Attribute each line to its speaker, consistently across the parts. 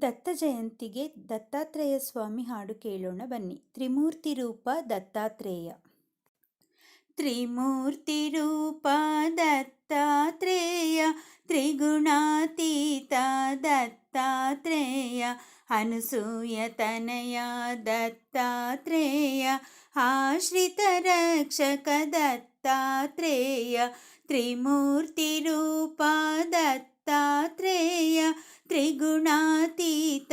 Speaker 1: ದತ್ತ ಜಯಂತಿಗೆ ದತ್ತಾತ್ರೇಯ ಸ್ವಾಮಿ ಹಾಡು ಕೇಳೋಣ ಬನ್ನಿ. ತ್ರಿಮೂರ್ತಿ ರೂಪ ದತ್ತಾತ್ರೇಯ. ತ್ರಿಮೂರ್ತಿ ರೂಪ ದತ್ತಾತ್ರೇಯ, ತ್ರಿಗುಣಾತೀತ ದತ್ತಾತ್ರೇಯ, ಅನುಸೂಯ ತನಯ ದತ್ತಾತ್ರೇಯ, ಆಶ್ರಿತ ರಕ್ಷಕ ದತ್ತಾತ್ರೇಯ. ತ್ರಿಮೂರ್ತಿ ರೂಪ ದತ್ತಾತ್ರೇಯ, ತ್ರಿಗುಣಾತೀತ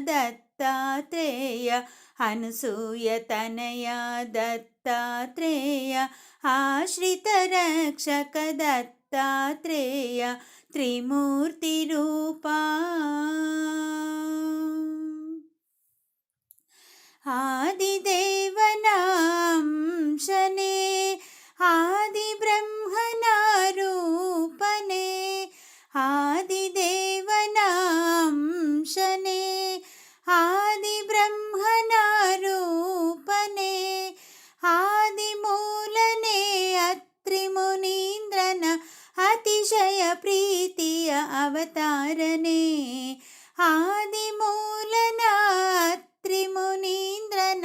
Speaker 1: ದತ್ತಾತ್ರೇಯ, ಅನುಸೂಯ ತನಯ ದತ್ತಾತ್ರೇಯ, ಆಶ್ರಿತ ರಕ್ಷಕ ದತ್ತಾತ್ರೇಯ. ತ್ರಿಮೂರ್ತಿ ರೂಪ. ಆದಿದೇವನ ಅಂಶನೇ, ಆದಿ ಬ್ರಹ್ಮನ ರೂಪನೇ, ಆದಿದೇವನ ಅಂಶನೇ, ಆದಿ ಬ್ರಹ್ಮನ ರೂಪನೇ, ಆದಿಮೂಲನೇ, ಅತ್ರಿ ಮುನೀಂದ್ರನ ಅತಿಶಯ ಪ್ರೀತಿಯ ಅವತಾರನೇ, ಆದಿಮೂಲನ ಅತ್ರಿ ಮುನೀಂದ್ರನ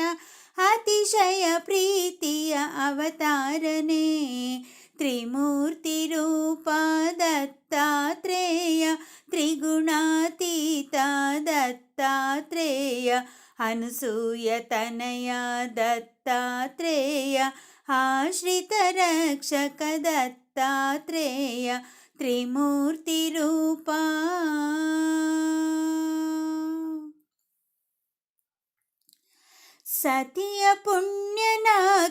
Speaker 1: ಅತಿಶಯ ಪ್ರೀತಿಯ ಅವತಾರನೇ. ತ್ರಿಮೂರ್ತಿ ರೂಪ ದತ್ತಾತ್ರೇಯ, ತ್ರಿಗುಣಾತೀತ ದತ್ತಾತ್ರೇಯ, ಅನುಸೂಯ ತನಯ ದತ್ತಾತ್ರೇಯ, ಆಶ್ರಿತ ರಕ್ಷಕ ದತ್ತಾತ್ರೇಯ. ತ್ರಿಮೂರ್ತಿ ರೂಪ. ಸತಿಯ ಪುಣ್ಯನ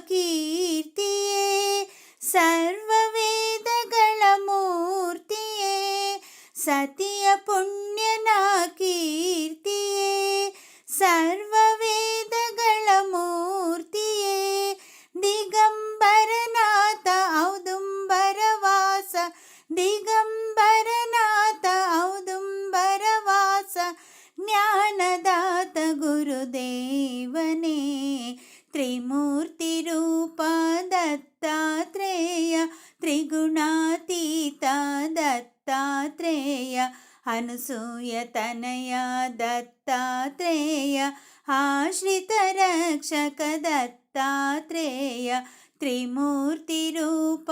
Speaker 1: ಕೀರ್ತಿಯೇ, ಸರ್ವ ವೇದಗಳ ಮೂರ್ತಿಯೇ, ಸತಿಯ ಪುಣ್ಯನ ಕೀರ್ತಿಯೇ, ಸರ್ವ ವೇದಗಳ ಮೂರ್ತಿಯೇ, ದಿಗಂಬರನಾಥ ಔದುಂಬರವಾಸ, ದಿಗಂಬರನಾಥ ಔದುಂಬರವಾಸ, ಜ್ಞಾನದಾತ ಗುರುದೇವನೇ. ತ್ರಿಮೂರ್ತಿ ರೂಪ ದತ್ತಾತ್ರೇಯ, ತ್ರಿಗುಣಾತೀತ ದತ್ತಾತ್ರೇಯ, ಅನುಸೂಯ ತನಯ ದತ್ತಾತ್ರೇಯ, ಆಶ್ರಿತ ರಕ್ಷಕ ದತ್ತಾತ್ರೇಯ. ತ್ರಿಮೂರ್ತಿ ರೂಪ.